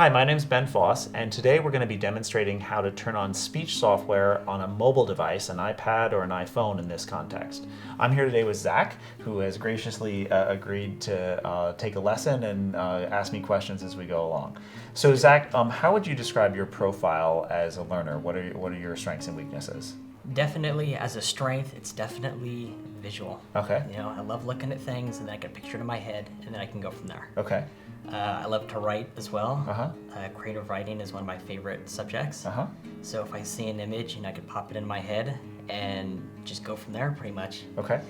Hi, my name is Ben Foss, and today we're going to be demonstrating how to turn on speech software on a mobile device, an iPad or an iPhone in this context. I'm here today with Zach, who has graciously agreed to take a lesson and ask me questions as we go along. So Zach, how would you describe your profile as a learner? What are your strengths and weaknesses? Definitely, as a strength, it's definitely visual. Okay. You know, I love looking at things, and then I can picture it in my head, and then I can go from there. Okay. I love to write as well. Uh-huh. Creative writing is one of my favorite subjects. Uh-huh. So if I see an image, I can pop it in my head and just go from there, pretty much. Okay.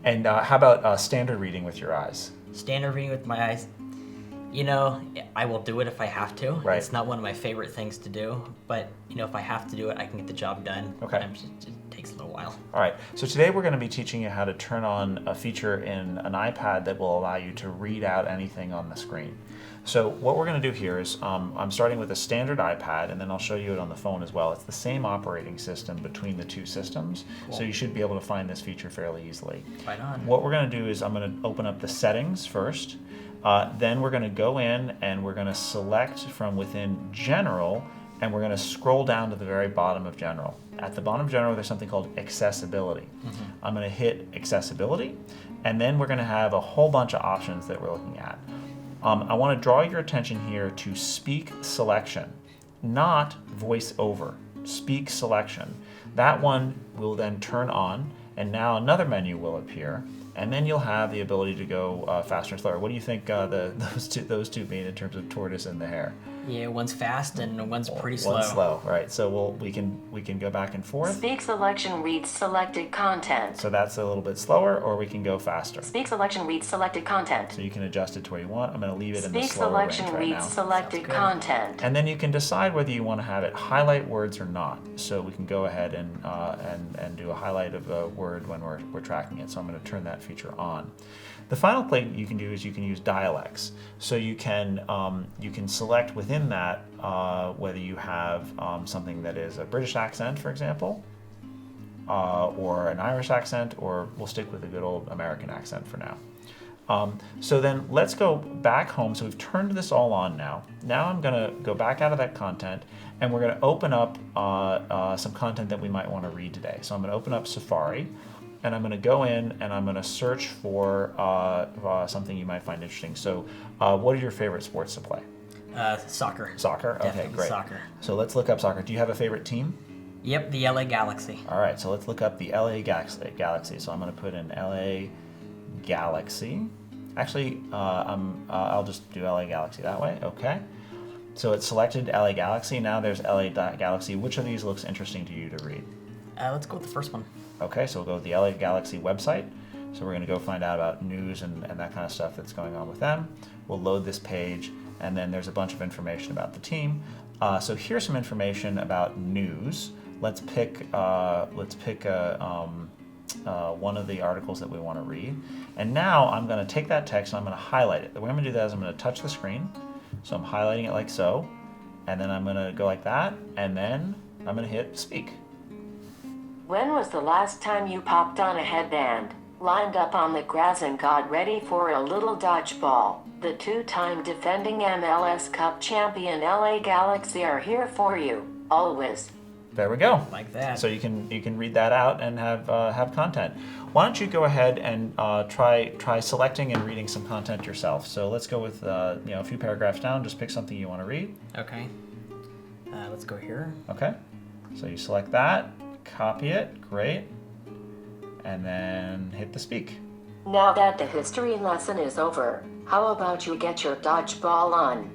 And how about standard reading with your eyes? Standard reading with my eyes. You know, I will do it if I have to. Right. It's not one of my favorite things to do, but you know, if I have to do it, I can get the job done. Okay. It takes a little while. All right, so today we're going to be teaching you how to turn on a feature in an iPad that will allow you to read out anything on the screen. So what we're going to do here is I'm starting with a standard iPad, and then I'll show you it on the phone as well. It's the same operating system between the two systems, Cool. So you should be able to find this feature fairly easily. Right on. What we're going to do is I'm going to open up the settings first. Then we're going to go in and we're going to select from within General, and we're going to scroll down to the very bottom of General. At the bottom of General, there's something called Accessibility. I'm going to hit Accessibility, and then we're going to have a whole bunch of options that we're looking at. I want to draw your attention here to Speak Selection, not Voice Over. Speak Selection. That one will then turn on, and now another menu will appear, and then you'll have the ability to go faster and slower. What do you think those two mean in terms of tortoise and the hare? Yeah, one's fast and one's pretty slow. One's slow, right? So we can go back and forth. Speak selection reads selected content. So that's a little bit slower, or we can go faster. Speak selection reads selected content. So you can adjust it to where you want. I'm going to leave it in the Speak slower range selection right reads now. selected content. And then you can decide whether you want to have it highlight words or not. So we can go ahead and do a highlight of a word when we're tracking it. So I'm going to turn that feature on. The final thing you can do is you can use Dialects. So you can select within that whether you have something that is a British accent, for example, or an Irish accent, or we'll stick with a good old American accent for now. So then let's go back home. So we've turned this all on now. Now I'm going to go back out of that content, and we're going to open up some content that we might want to read today. So I'm going to open up Safari, and I'm going to go in and I'm going to search for something you might find interesting. So what are your favorite sports to play? Soccer. Soccer? Okay, Definitely great. soccer. So let's look up soccer. Do you have a favorite team? Yep, the LA Galaxy. All right, so let's look up the LA Galaxy. So I'm going to put in LA Galaxy. Actually, I'll just do LA Galaxy that way. Okay. So it's selected LA Galaxy. Now there's LA Galaxy. Which of these looks interesting to you to read? Let's go with the first one. Okay, so we'll go with the LA Galaxy website. So we're going to go find out about news and that kind of stuff that's going on with them. We'll load this page, and then there's a bunch of information about the team. So here's some information about news. Let's pick one of the articles that we want to read. And now I'm going to take that text and I'm going to highlight it. The way I'm going to do that is I'm going to touch the screen. So I'm highlighting it like so, and then I'm going to go like that, and then I'm going to hit speak. When was the last time you popped on a headband, lined up on the grass and got ready for a little dodgeball? The two-time defending MLS Cup champion LA Galaxy are here for you, always. There we go. Like that. So you can read that out and have content. Why don't you go ahead and try selecting and reading some content yourself? So let's go with a few paragraphs down. Just pick something you want to read. Okay. Let's go here. Okay. So you select that, copy it, great, and then hit the speak. Now that the history lesson is over, how about you get your dodgeball on?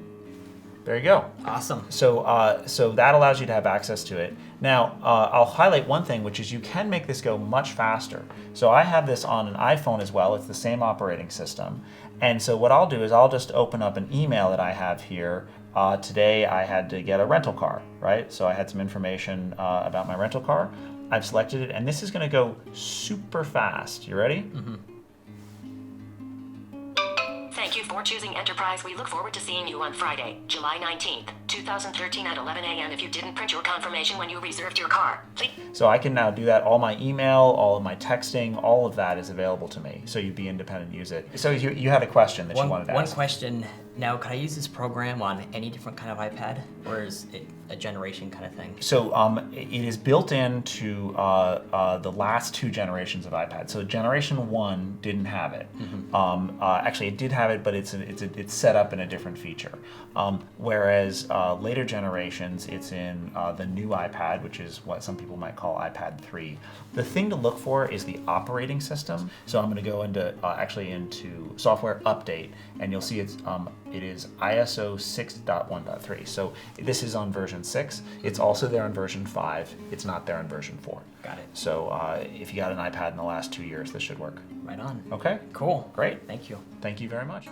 There you go. Awesome. So so that allows you to have access to it. Now, I'll highlight one thing, which is you can make this go much faster. So I have this on an iPhone as well. It's the same operating system. And so what I'll do is I'll just open up an email that I have here. Today I had to get a rental car, right? So I had some information about my rental car. I've selected it, and this is going to go super fast. You ready? Mm-hmm. Thank you for choosing Enterprise. We look forward to seeing you on Friday, July 19th, 2013 at 11 a.m. If you didn't print your confirmation when you reserved your car, please. So I can now do that. All my email, all of my texting, all of that is available to me. So you'd be independent, use it. So you had a question that you wanted to ask. One question. Now, can I use this program on any different kind of iPad, or is it a generation kind of thing? So it is built into the last 2 generations of iPad. So generation 1 didn't have it. Actually, it did have it, but it's set up in a different feature. Whereas later generations, it's in the new iPad, which is what some people might call iPad 3. The thing to look for is the operating system. So I'm going to go into into software update, and you'll see it is ISO 6.1.3. So this is on version 6. It's also there on version 5. It's not there on version 4. Got it. So if you got an iPad in the last 2 years, this should work. Right on. Okay? Cool. Great. Thank you. Thank you very much.